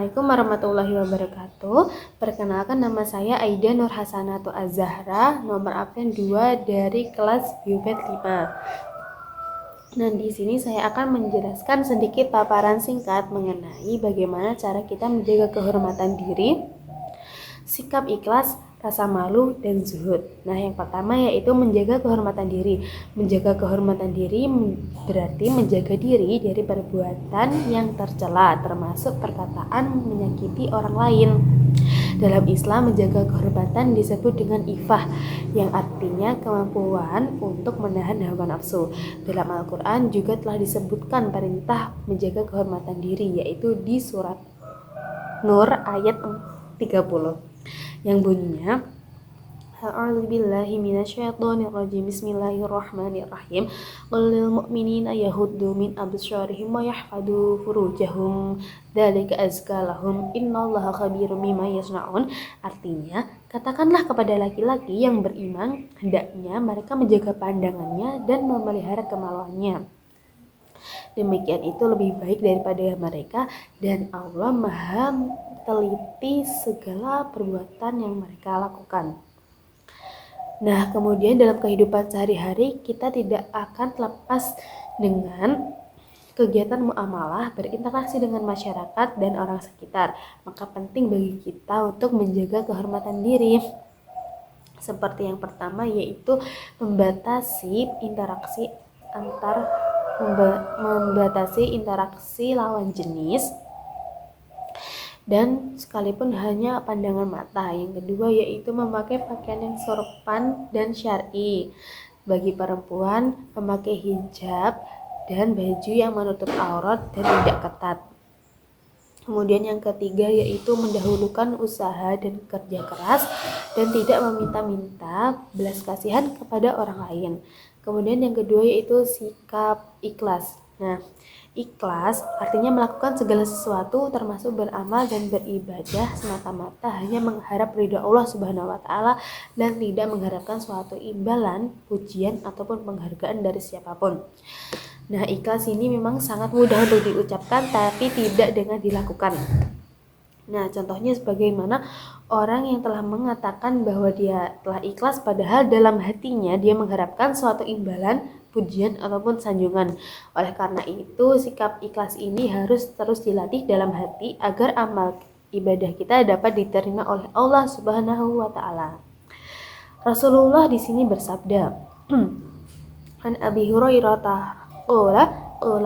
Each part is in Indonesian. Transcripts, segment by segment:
Assalamualaikum warahmatullahi wabarakatuh. Perkenalkan, nama saya Aida Nur Hasanatu Az-Zahra, nomor absen 2 dari kelas Biobet 5. Nah, di sini saya akan menjelaskan sedikit paparan singkat mengenai bagaimana cara kita menjaga kehormatan diri, sikap ikhlas, rasa malu, dan zuhud. Nah, yang pertama yaitu menjaga kehormatan diri. Menjaga kehormatan diri berarti menjaga diri dari perbuatan yang tercela, termasuk perkataan menyakiti orang lain. Dalam Islam, menjaga kehormatan disebut dengan ifah, yang artinya kemampuan untuk menahan hawa nafsu. Dalam Al-Quran juga telah disebutkan perintah menjaga kehormatan diri, yaitu di surat Nur ayat 30. Yang bunyinya, A'udzubillahi minasyaitonirrajim. Bismillahirrahmanirrahim. Qul lil mu'minina yaghuddu min absarihim wa yahfadzu furujahum dzalika azka lahum innallaha khabirum bima yasnaun. Artinya, katakanlah kepada laki-laki yang beriman, hendaknya mereka menjaga pandangannya dan memelihara kemaluannya. Demikian itu lebih baik daripada mereka, dan Allah Maha teliti segala perbuatan yang mereka lakukan. Nah, kemudian dalam kehidupan sehari-hari kita tidak akan lepas dengan kegiatan muamalah, berinteraksi dengan masyarakat dan orang sekitar. Maka penting bagi kita untuk menjaga kehormatan diri. Seperti yang pertama yaitu membatasi interaksi lawan jenis, dan sekalipun hanya pandangan mata. Yang kedua yaitu memakai pakaian yang sopan dan syar'i. Bagi perempuan, memakai hijab dan baju yang menutup aurat dan tidak ketat. Kemudian yang ketiga yaitu mendahulukan usaha dan kerja keras dan tidak meminta-minta belas kasihan kepada orang lain. Kemudian yang kedua yaitu sikap ikhlas. Nah, ikhlas artinya melakukan segala sesuatu termasuk beramal dan beribadah semata-mata hanya mengharap ridha Allah Subhanahu wa taala dan tidak mengharapkan suatu imbalan, pujian ataupun penghargaan dari siapapun. Nah, ikhlas ini memang sangat mudah untuk diucapkan tapi tidak dengan dilakukan. Nah, contohnya sebagaimana orang yang telah mengatakan bahwa dia telah ikhlas padahal dalam hatinya dia mengharapkan suatu imbalan, pujian ataupun sanjungan. Oleh karena itu, sikap ikhlas ini harus terus dilatih dalam hati agar amal ibadah kita dapat diterima oleh Allah Subhanahu wa taala. Rasulullah di sini bersabda, An Abi Hurairah qala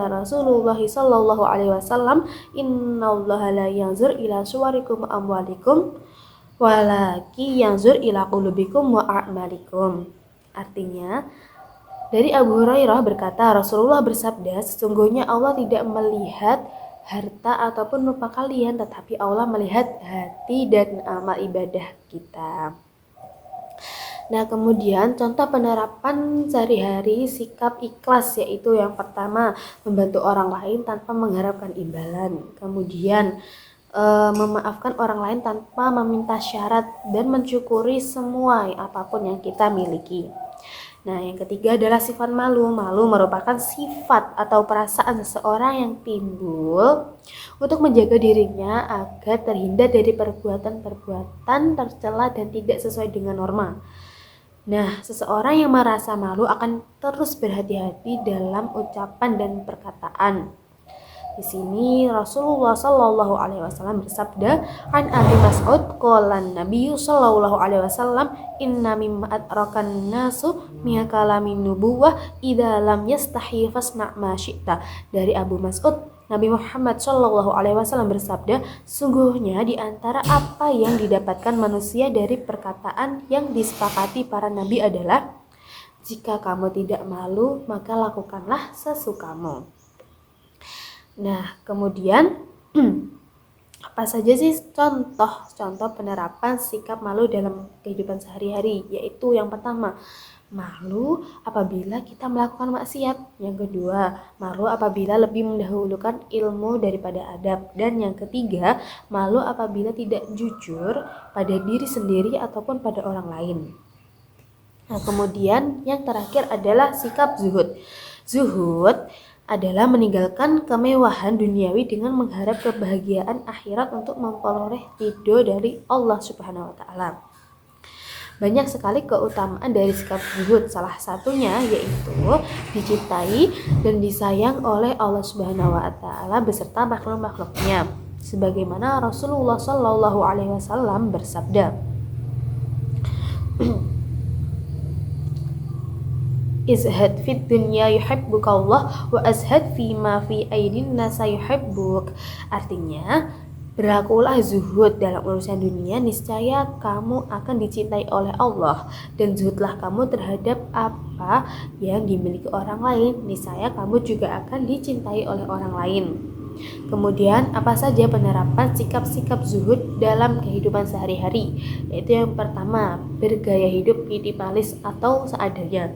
Rasulullah sallallahu alaihi wasallam, innallaha la yanzur ila suwarikum wa amwalikum walaki yanzur ila qulubikum wa a'malikum. Artinya, dari Abu Hurairah berkata, Rasulullah bersabda, sesungguhnya Allah tidak melihat harta ataupun rupa kalian, tetapi Allah melihat hati dan amal ibadah kita. Nah, kemudian contoh penerapan sehari-hari sikap ikhlas yaitu yang pertama, membantu orang lain tanpa mengharapkan imbalan. Kemudian memaafkan orang lain tanpa meminta syarat dan mensyukuri semua apapun yang kita miliki. Nah, yang ketiga adalah sifat malu. Malu merupakan sifat atau perasaan seseorang yang timbul untuk menjaga dirinya agar terhindar dari perbuatan tercela dan tidak sesuai dengan norma. Nah, seseorang yang merasa malu akan terus berhati-hati dalam ucapan dan perkataan. Di sini Rasulullah Shallallahu Alaihi Wasallam bersabda, An Abi Mas'ud qala Nabi Shallallahu Alaihi Wasallam, Inna mimma adrakan nasu min kalamin nubuwah idza lam yastahi fasna ma syi'ta. Dari Abu Mas'ud, Nabi Muhammad Shallallahu Alaihi Wasallam bersabda, sungguhnya di antara apa yang didapatkan manusia dari perkataan yang disepakati para nabi adalah, jika kamu tidak malu maka lakukanlah sesukamu. Nah, kemudian apa saja sih contoh penerapan sikap malu dalam kehidupan sehari-hari? Yaitu yang pertama, malu apabila kita melakukan maksiat. Yang kedua, malu apabila lebih mendahulukan ilmu daripada adab. Dan yang ketiga, malu apabila tidak jujur pada diri sendiri ataupun pada orang lain. Nah, kemudian yang terakhir adalah sikap zuhud. Zuhud adalah meninggalkan kemewahan duniawi dengan mengharap kebahagiaan akhirat untuk memperoleh ridho dari Allah Subhanahu wa taala. Banyak sekali keutamaan dari sikap zuhud, salah satunya yaitu dicintai dan disayang oleh Allah Subhanahu wa taala beserta makhluk-makhluknya. Sebagaimana Rasulullah Shallallahu alaihi wasallam bersabda, izhad fid dunya yuhibbukallah wa azhad fima fi aidin nasa yuhibbuk. Artinya, berlakulah zuhud dalam urusan dunia, niscaya kamu akan dicintai oleh Allah, dan zuhudlah kamu terhadap apa yang dimiliki orang lain, niscaya kamu juga akan dicintai oleh orang lain. Kemudian, apa saja penerapan sikap-sikap zuhud dalam kehidupan sehari-hari? Yaitu yang pertama, bergaya hidup minimalis atau seadanya.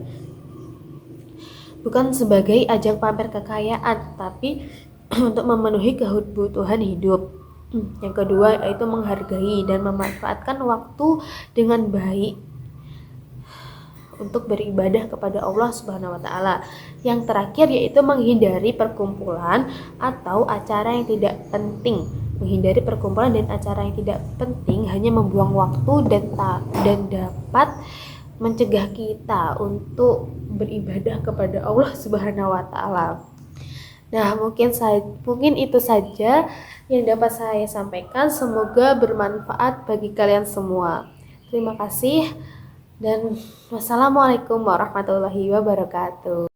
Bukan sebagai ajang pamer kekayaan, tapi untuk memenuhi kebutuhan hidup. Yang kedua yaitu menghargai dan memanfaatkan waktu dengan baik untuk beribadah kepada Allah Subhanahu wa taala. Yang terakhir yaitu menghindari perkumpulan atau acara yang tidak penting. Menghindari perkumpulan dan acara yang tidak penting hanya membuang waktu dan dapat mencegah kita untuk beribadah kepada Allah Subhanahu wa taala. Nah, mungkin itu saja yang dapat saya sampaikan. Semoga bermanfaat bagi kalian semua. Terima kasih dan wassalamualaikum warahmatullahi wabarakatuh.